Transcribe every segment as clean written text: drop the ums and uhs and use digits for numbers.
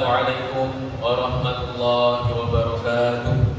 Assalamualaikum warahmatullahi wabarakatuh.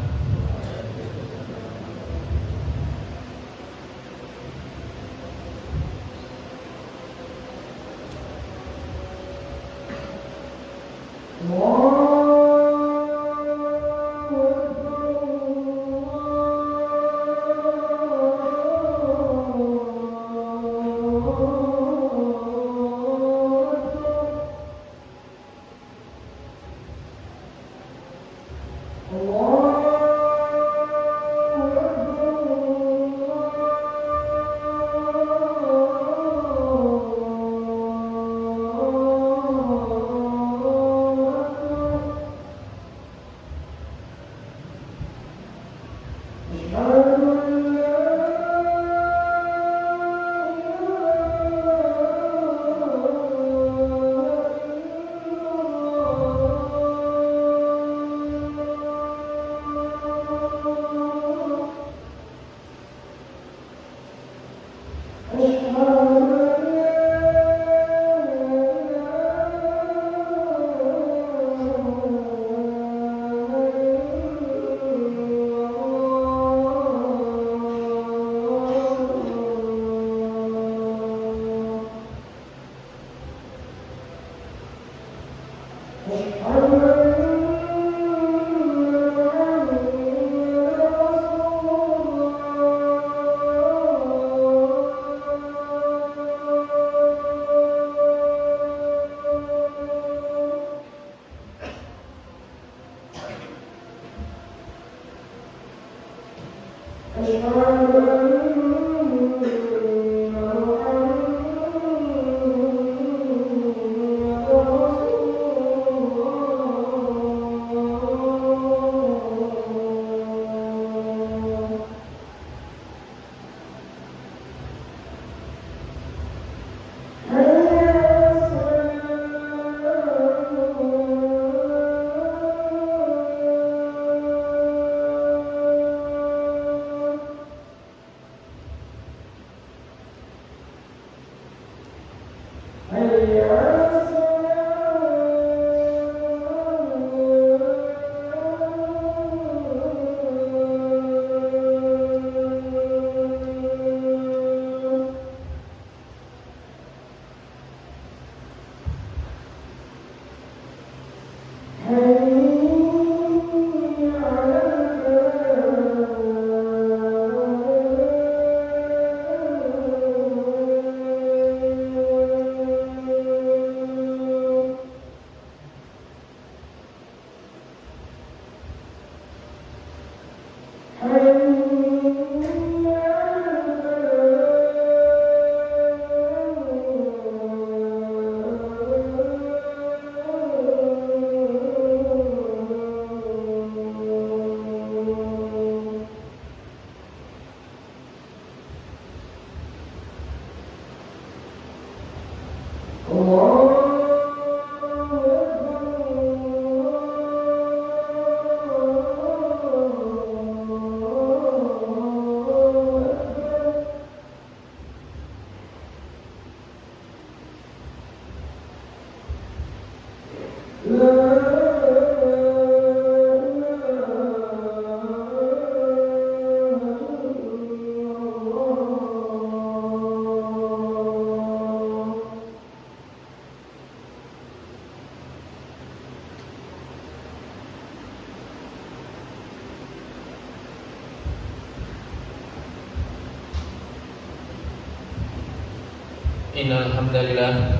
Innal hamdalillah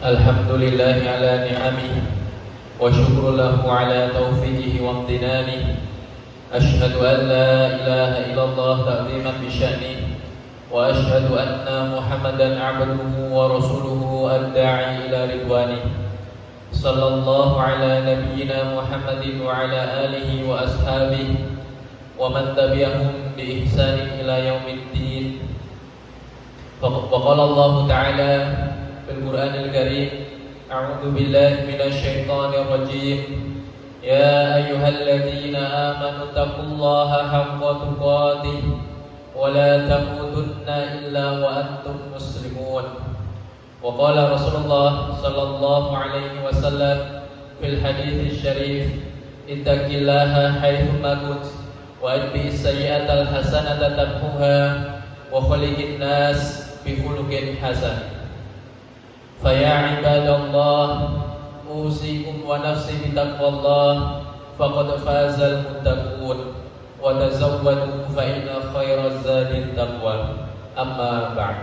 alhamdulillahi ala ni'amihi wa syukru lahu ala taufiqihi wa amtinanihi. Ashhadu an la ilaha illallah ta'ziman bi sya'nihi wa ashhadu anna Muhammadan 'abduhu wa rasuluhu ad-da'i ila ridwanihi. Sallallahu ala nabiyyina Muhammadin wa ala alihi wa ashabihi wa man tabi'ahum bi ihsanin ila yaumiddin. وقال الله تعالى في القرآن الكريم: أعوذ بالله من الشيطان الرجيم. يا أيها الذين آمنوا اتقوا الله حق تقاته ولا تموتن إلا وأنتم مسلمون. وقال رسول الله صلى الله عليه وسلم fil hadits syarif, ittaqillaha haitsuma kunt wa atbi'is sayyi'atal hasanata tamhuha wa khaliqin nas bi khuluqin hasan. Fa ya ibadallah, usikum wa nafsi bi taqwallah, faqad fazal muttaqun, wa tazawwadu fa inna khairaz zadi taqwa. Amma ba'd.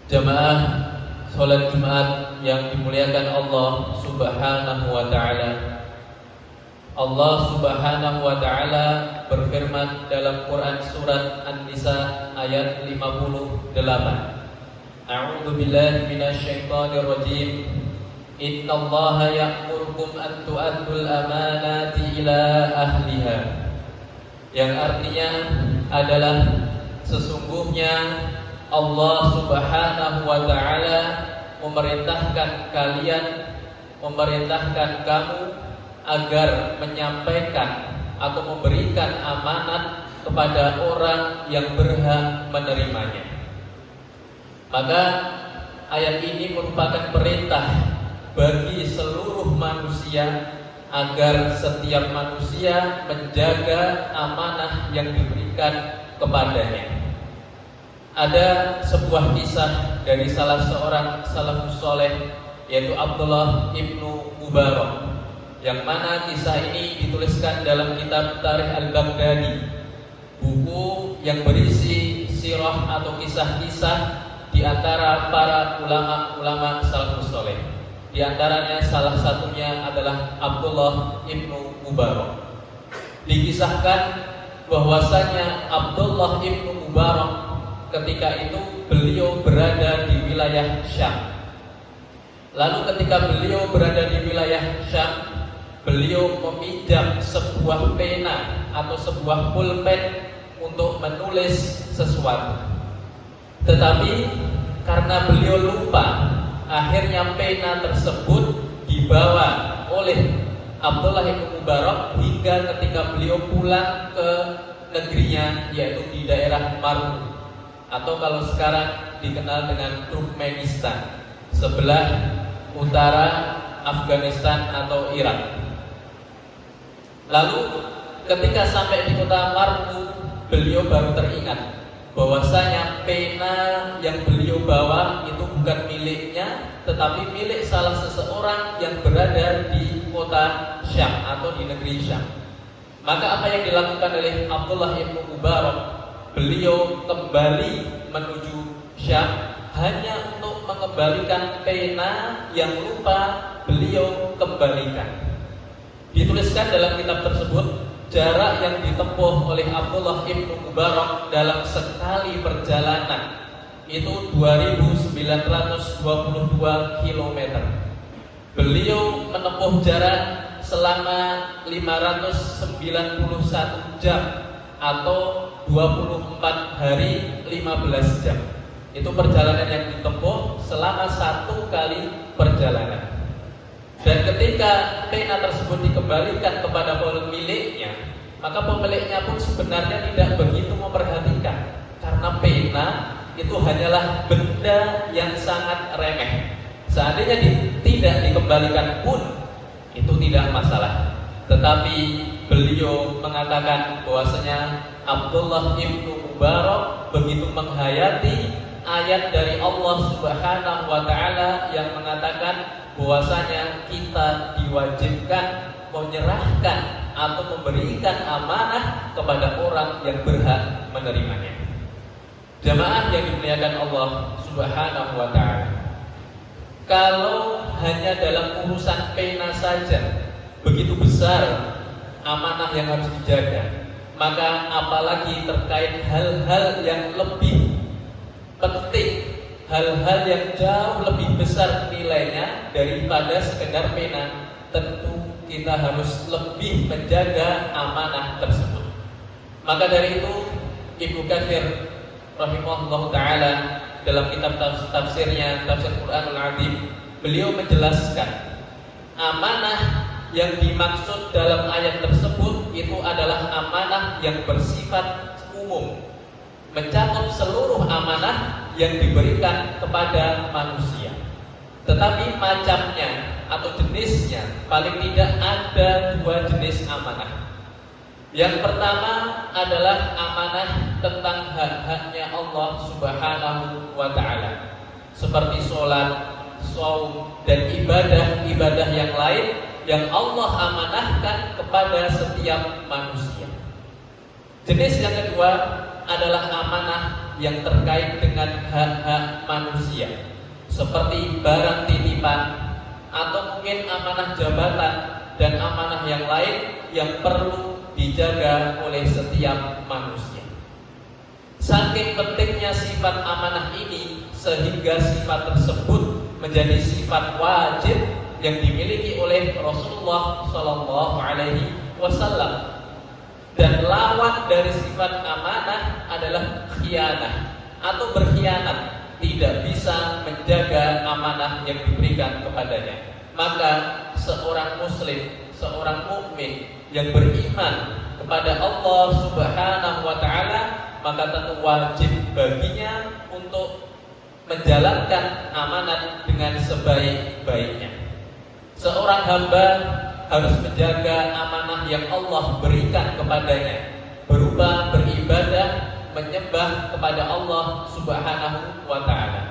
Jamaah salat Jumat yang dimuliakan Allah Subhanahu wa taala. Allah Subhanahu wa taala berfirman dalam Quran surat An-Nisa ayat 58. A'udzu billahi minasyaitonir rajim. Innallaha ya'murukum an tu'addul amanati ila ahliha. Yang artinya adalah sesungguhnya Allah Subhanahu wa taala memerintahkan kamu agar menyampaikan atau memberikan amanat kepada orang yang berhak menerimanya. Maka ayat ini merupakan perintah bagi seluruh manusia agar setiap manusia menjaga amanah yang diberikan kepadanya. Ada sebuah kisah dari salah seorang salafus soleh, yaitu Abdullah ibnu Mubarak, yang mana kisah ini dituliskan dalam kitab Tarikh Al-Baghdadi, buku yang berisi sirah atau kisah-kisah di antara para ulama-ulama salafus soleh. Di antaranya salah satunya adalah Abdullah ibnu Mubarak. Dikisahkan bahwasanya Abdullah ibnu Mubarak ketika itu beliau berada di wilayah Syam. Lalu ketika beliau berada di wilayah Syam, beliau meminjam sebuah pena atau sebuah pulpen untuk menulis sesuatu. Tetapi karena beliau lupa, akhirnya pena tersebut dibawa oleh Abdullah bin Mubarak hingga ketika beliau pulang ke negerinya, yaitu di daerah Marw, atau kalau sekarang dikenal dengan Turkmenistan, sebelah utara Afghanistan atau Irak. Lalu ketika sampai di kota Marw, beliau baru teringat bahwasanya pena yang beliau bawa itu bukan miliknya, tetapi milik salah seseorang yang berada di kota Syam atau di negeri Syam. Maka apa yang dilakukan oleh Abdullah ibnu Mubarak? Beliau kembali menuju Syam hanya untuk mengembalikan pena yang lupa beliau kembalikan. Dituliskan dalam kitab tersebut, jarak yang ditempuh oleh Abdullah ibnu Mubarak dalam sekali perjalanan itu 2.922 km. Beliau menempuh jarak selama 591 jam atau 24 hari 15 jam. Itu perjalanan yang ditempuh selama satu kali perjalanan. Dan ketika pena tersebut dikembalikan kepada pemiliknya, maka pemiliknya pun sebenarnya tidak begitu memperhatikan, karena pena itu hanyalah benda yang sangat remeh. Seandainya tidak dikembalikan pun itu tidak masalah. Tetapi beliau mengatakan bahwasanya Abdullah ibnu Mubarak begitu menghayati ayat dari Allah Subhanahu wa taala yang mengatakan bahwasanya kita diwajibkan menyerahkan atau memberikan amanah kepada orang yang berhak menerimanya. Jamaah yang dimuliakan Allah Subhanahu wa taala, kalau hanya dalam urusan pena saja begitu besar amanah yang harus dijaga, maka apalagi terkait hal-hal yang lebih penting, hal-hal yang jauh lebih besar nilainya daripada sekedar pena, tentu kita harus lebih menjaga amanah tersebut. Maka dari itu Ibnu Katsir rahimahullah ta'ala dalam kitab tafsirnya, Tafsir Quranul Azim, beliau menjelaskan amanah yang dimaksud dalam ayat tersebut itu adalah amanah yang bersifat umum, mencakup seluruh amanah yang diberikan kepada manusia. Tetapi macamnya atau jenisnya paling tidak ada 2 jenis amanah. Yang pertama adalah amanah tentang hak-haknya Allah Subhanahu wa ta'ala, seperti sholat, shaum, dan ibadah-ibadah yang lain yang Allah amanahkan kepada setiap manusia. Jenis yang kedua adalah amanah yang terkait dengan hak-hak manusia, seperti barang titipan atau mungkin amanah jabatan dan amanah yang lain yang perlu dijaga oleh setiap manusia. Saking pentingnya sifat amanah ini sehingga sifat tersebut menjadi sifat wajib yang dimiliki oleh Rasulullah Shallallahu Alaihi Wasallam. Dan lawan dari sifat amanah adalah khianah atau berkhianat, tidak bisa menjaga amanah yang diberikan kepadanya. Maka seorang muslim, seorang mukmin yang beriman kepada Allah Subhanahu wa ta'ala, maka tentu wajib baginya untuk menjalankan amanat dengan sebaik-baiknya. Seorang hamba harus menjaga amanah yang Allah berikan kepadanya, berupa beribadah, menyembah kepada Allah Subhanahu wa ta'ala.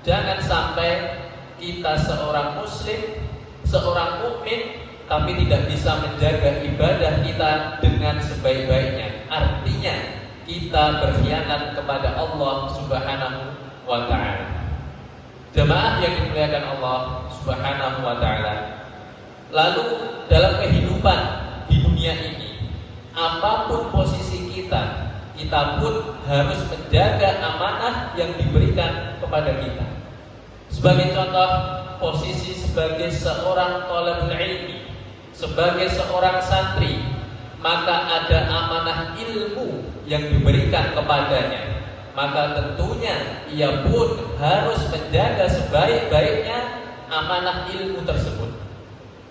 Jangan sampai kita seorang muslim, seorang mukmin, tapi tidak bisa menjaga ibadah kita dengan sebaik-baiknya. Artinya kita berkhianat kepada Allah Subhanahu wa ta'ala. Jemaah yang dimuliakan Allah Subhanahu wa ta'ala, lalu dalam kehidupan di dunia ini, apapun posisi kita, kita pun harus menjaga amanah yang diberikan kepada kita. Sebagai contoh, posisi sebagai seorang thalibul ilmi, sebagai seorang santri, maka ada amanah ilmu yang diberikan kepadanya. Maka tentunya ia pun harus menjaga sebaik-baiknya amanah ilmu tersebut.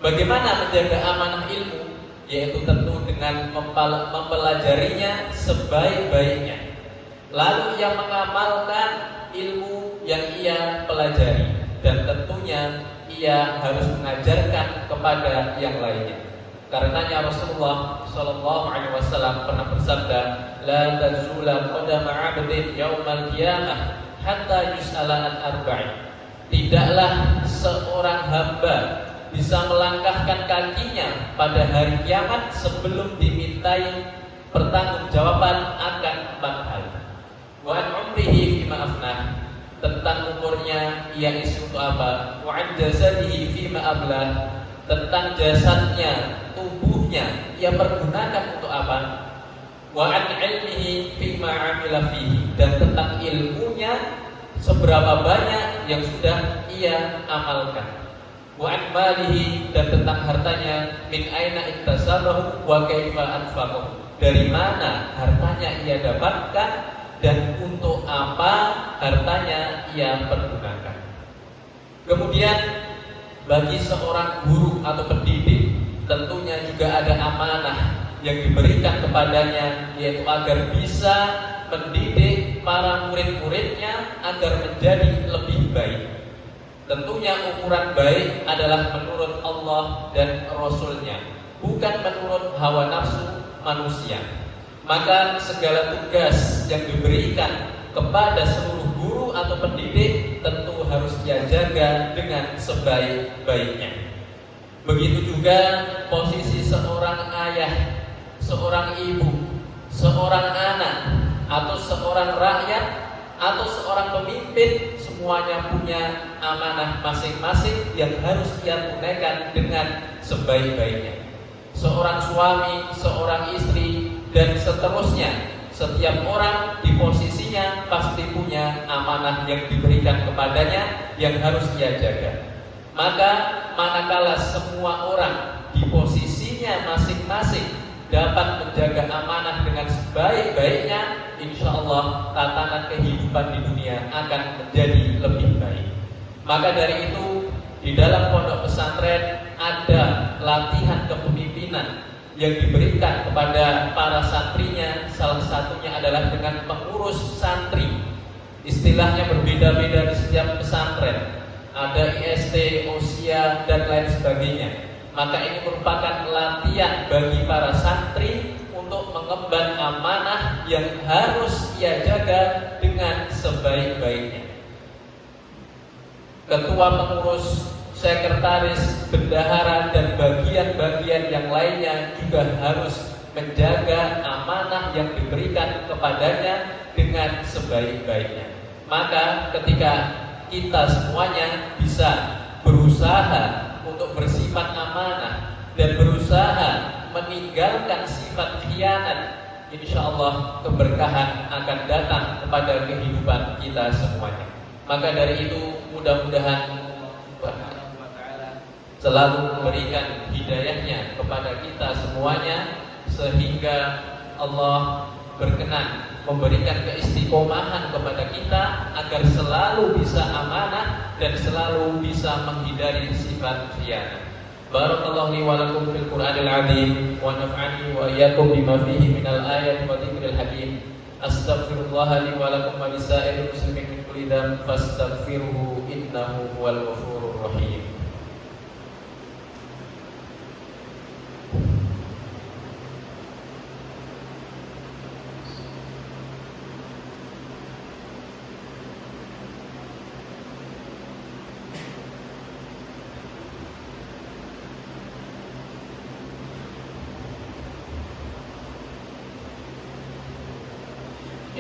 Bagaimana menjaga amanah ilmu? Yaitu tentu dengan mempelajarinya sebaik-baiknya, lalu ia mengamalkan ilmu yang ia pelajari, dan tentunya ia harus mengajarkan kepada yang lainnya. Karenanya Rasulullah Shallallahu Alaihi Wasallam pernah bersabda, "La tazula qadama 'abdin yaumal qiyamah hatta yus'ala an arba'in." Tidaklah seorang hamba bisa melangkahkan kakinya pada hari kiamat sebelum dimintai pertanggungjawaban akan 4 hal. Wa an umrihi fima afnah, tentang umurnya ia isi untuk apa. Wa an jasadihi fima ablah, tentang jasadnya, tubuhnya ia pergunakan untuk apa. Wa an ilmihi fima amila fihi, dan tentang ilmunya seberapa banyak yang sudah ia amalkan. Wa an malihi, dan tentang hartanya, min aina iktasabahu wa kaifa anfaqahu, dari mana hartanya ia dapatkan dan untuk apa hartanya ia pergunakan. Kemudian bagi seorang guru atau pendidik, tentunya juga ada amanah yang diberikan kepadanya, yaitu agar bisa mendidik para murid-muridnya agar menjadi lebih baik. Tentunya ukuran baik adalah menurut Allah dan Rasul-Nya, bukan menurut hawa nafsu manusia. Maka segala tugas yang diberikan kepada seluruh guru atau pendidik tentu harus ia jaga dengan sebaik-baiknya. Begitu juga posisi seorang ayah, seorang ibu, seorang anak, atau seorang rakyat, atau seorang pemimpin, semuanya punya amanah masing-masing yang harus ia tunaikan dengan sebaik-baiknya. Seorang suami, seorang istri, dan seterusnya, setiap orang di posisinya pasti punya amanah yang diberikan kepadanya yang harus ia jaga. Maka manakala semua orang di posisinya masing-masing dapat menjaga amanah dengan sebaik-baiknya, insya Allah tatanan kehidupan di dunia akan menjadi lebih baik. Maka dari itu, di dalam pondok pesantren ada latihan kepemimpinan yang diberikan kepada para santrinya. Salah satunya adalah dengan pengurus santri. Istilahnya berbeda-beda di setiap pesantren. ada IST, usia, dan lain sebagainya. Maka ini merupakan latihan bagi para santri untuk mengemban amanah yang harus ia jaga dengan sebaik-baiknya. Ketua pengurus, sekretaris, bendahara, dan bagian-bagian yang lainnya juga harus menjaga amanah yang diberikan kepadanya dengan sebaik-baiknya. Maka ketika kita semuanya bisa berusaha untuk bersifat amanah dan berusaha meninggalkan sifat khianat, insya Allah keberkahan akan datang kepada kehidupan kita semuanya. Maka dari itu mudah-mudahan selalu memberikan hidayahnya kepada kita semuanya, sehingga Allah berkenan memberikan keistiqomahan kepada kita agar selalu bisa amanah dan selalu bisa menghindari sifat khianat. Barakallahu li wa lakum fil Qur'anil azim wa naf'ani wa iyyakum bima fihi minal ayati wa dzikril hakim. Astaghfirullah li wa lakum wa lisairil muslimin min kulli dzambin fastaghfiruhu innahu huwal ghafurur rahim.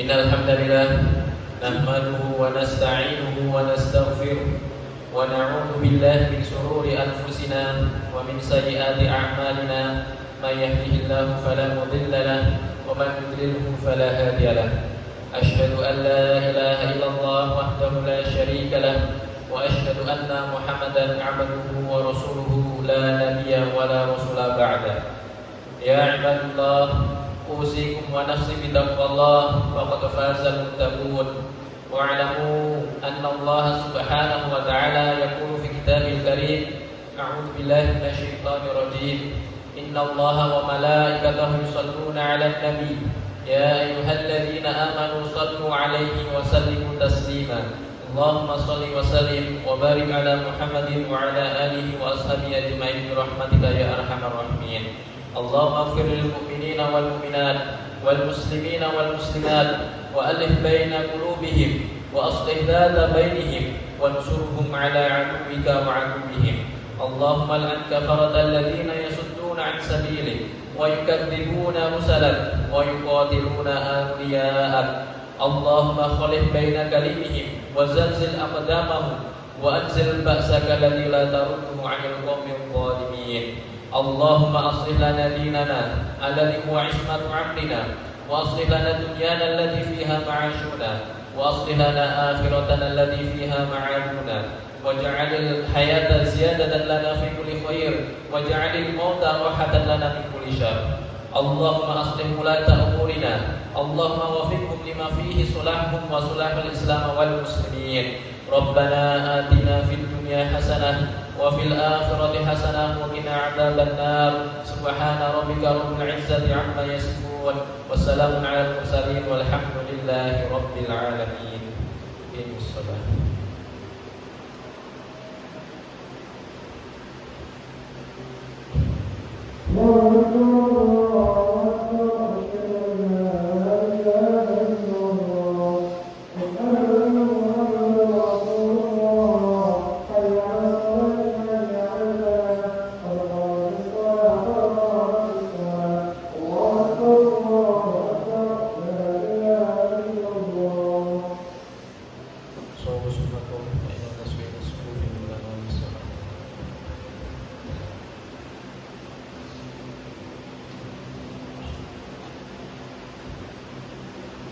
Innal hamdalillah nahmaduhu wa nasta'inuhu wa nastaghfiruh wa na'udzu billahi min shururi anfusina wa min sayyiati a'malina may yahdihillahu fala mudilla lahu wa man yudlilhu fala hadiya lahu. Asyhadu an la ilaha illallah wahdahu la syarika lahu wa asyhadu anna Muhammadan 'abduhu wa rasuluhu la nabiyya wa la rasula ba'da. Ya ibadallah, أوصيكم ونفسي بتقوى الله فقد فاز المتقون واعلموا أن الله سبحانه وتعالى يقول في كتابه الكريم أعوذ بالله من الشيطان الرجيم إن الله وملائكته يصلون على النبي يا أيها الذين آمنوا صلوا عليه وسلموا تسليما اللهم صل وسلم وبارك على محمد وعلى آله وأصحابه أجمعين برحمتك يا أرحم الراحمين. اللهم اغفر للمؤمنين والمؤمنات والمسلمين والمسلمات وألف بين قلوبهم وأصلح ذات بينهم وانصرهم على عدوك وعدوهم. اللهم لعن كفرة الذين يصدون عن سبيلك ويكذبون رسلك ويقاتلون أولياءك. اللهم خلف بين كلمهم وزلزل أقدامهم وأنزل بأسك الذي لا ترده عن القوم الظالمين. اللهم أصلح لنا ديننا الذي هو عصمة عقلنا وأصلح لنا دنيانا التي فيها معاشنا وأصلح لنا آخرتنا التي فيها معادنا واجعل الحياة زيادة لنا في كل خير واجعل الموت راحة لنا من كل شر. اللهم أصلح ولاة أمورنا اللهم وفقهم لما فيه صلاحهم وصلاح الإسلام والمسلمين. ربنا آتنا في الدنيا حسنة وفي الآخرة حسنة وقنا عذاب النار. سبحان ربك رب العزة عما يصفون والسلام على المرسلين والحمد لله رب العالمين. الصلاة.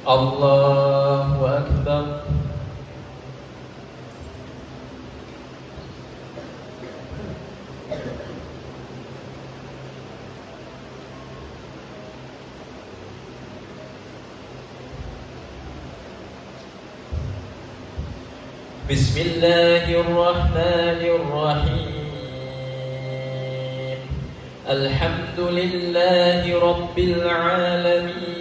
Allahu Akbar. Bismillahirrahmanirrahim. Alhamdulillahi Rabbil alamin.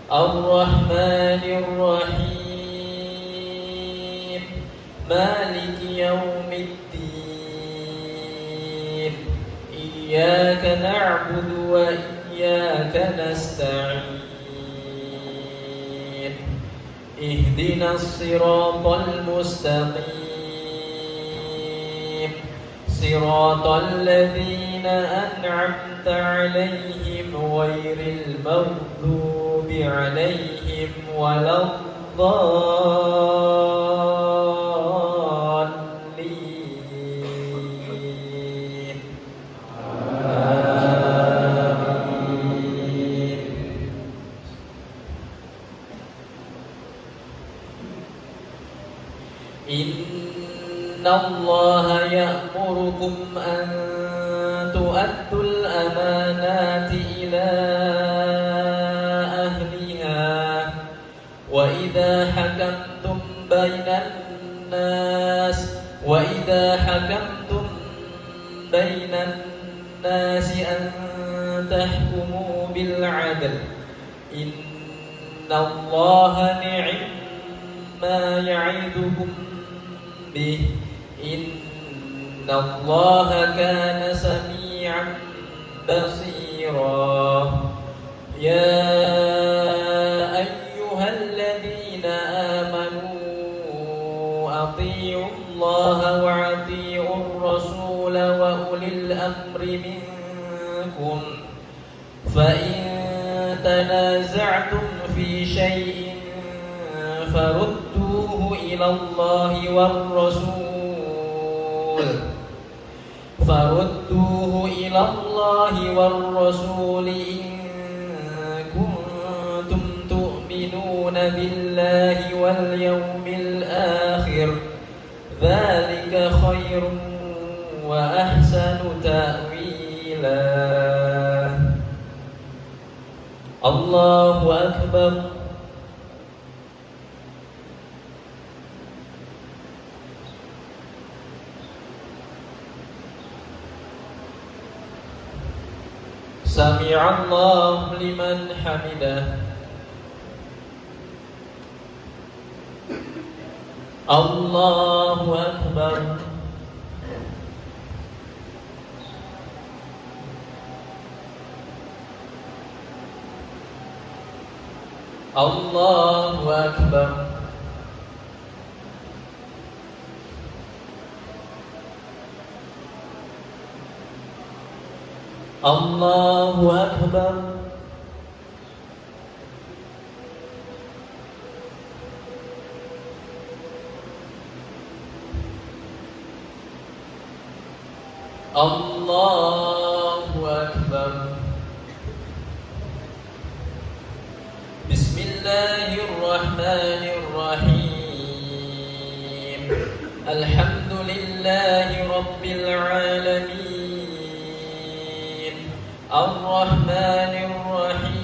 Ar-Rahmanir Rahim. مالك يوم الدين إياك نعبد وإياك نستعين اهدنا الصراط المستقيم صراط الذين أنعمت عليهم غير المغضوب عليهم ولا الضالين آمين. إن الله يأمركم أن تؤدوا الأمانات إلى أهلها وإذا حكمتم بين الناس أن تحكموا بالعدل إن الله نعم ما يعظكم به إن الله كان سميعا بصيرا يا أيها الذين آمنوا أطيعوا الله وأطيعوا الرسول وأولي الأمر منكم فإن تنازعتم في شيء فردوه إلى الله والرسول إن كنتم تؤمنون بالله واليوم الآخر ذلك خير وأحسن تأويلا الله أكبر سمع الله لمن حمده الله أكبر الله أكبر الله أكبر الله أكبر بسم الله الرحمن الرحيم الحمد لله رب العالمين الرحمن الرحيم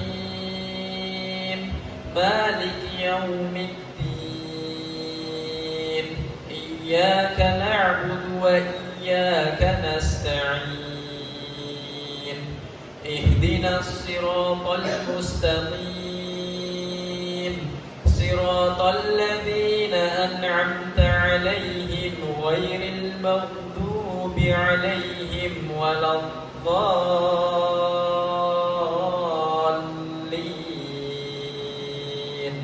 مالك يوم الدين إياك نعبد وإياك نستعين اهدنا الصراط المستقيم صراط الذين أنعمت عليهم غير المغضوب عليهم ولا الضالين آمين.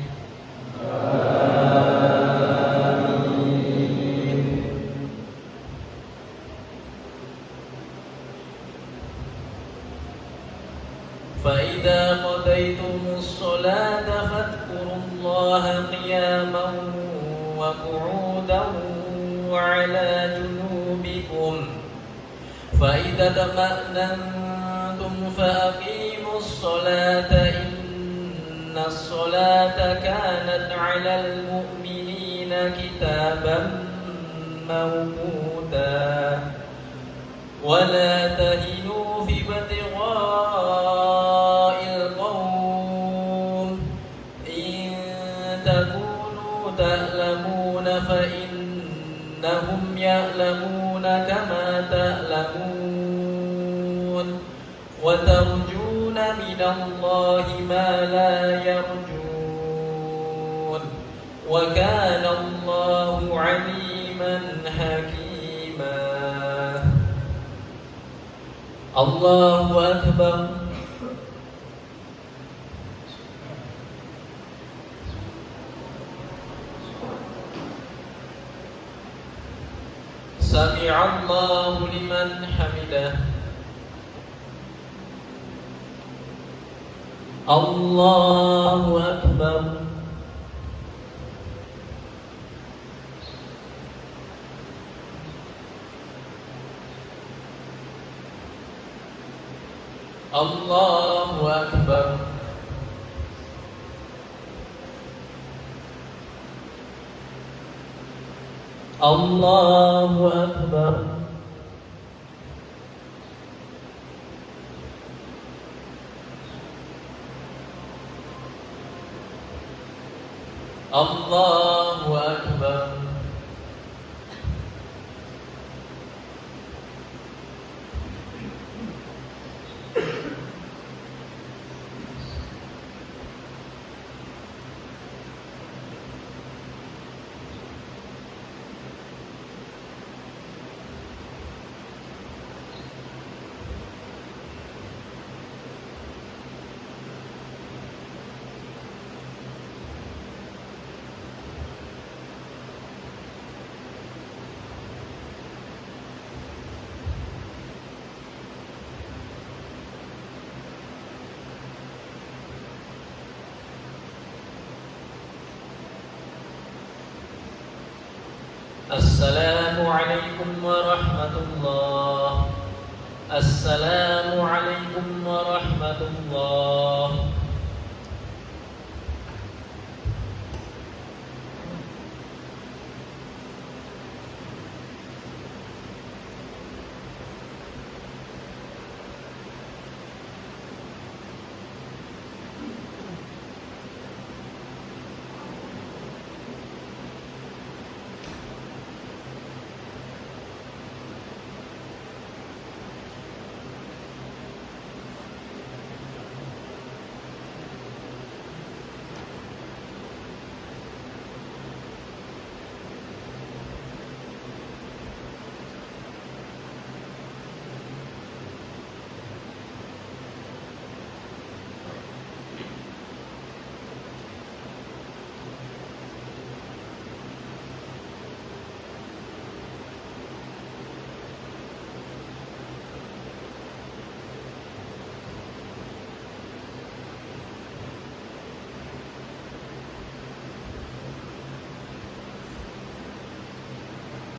فإذا قضيتم الصلاة فاذكروا الله قياما وقعودا وعلى جنوبكم فإذا اطمأننتم فأقيموا الصلاة إن الصلاة كانت على المؤمنين كتابا موقوتا ولا تهنوا في ابتغاء القوم إن تكونوا تألمون فإنهم يألمون كما تألمون وترجون من الله ما لا يرجون وكان الله عليما عليما حكيما الله أكبر سمع الله لمن حمده الله أكبر الله أكبر الله أكبر الله أكبر السلام عليكم ورحمة الله السلام عليكم ورحمة الله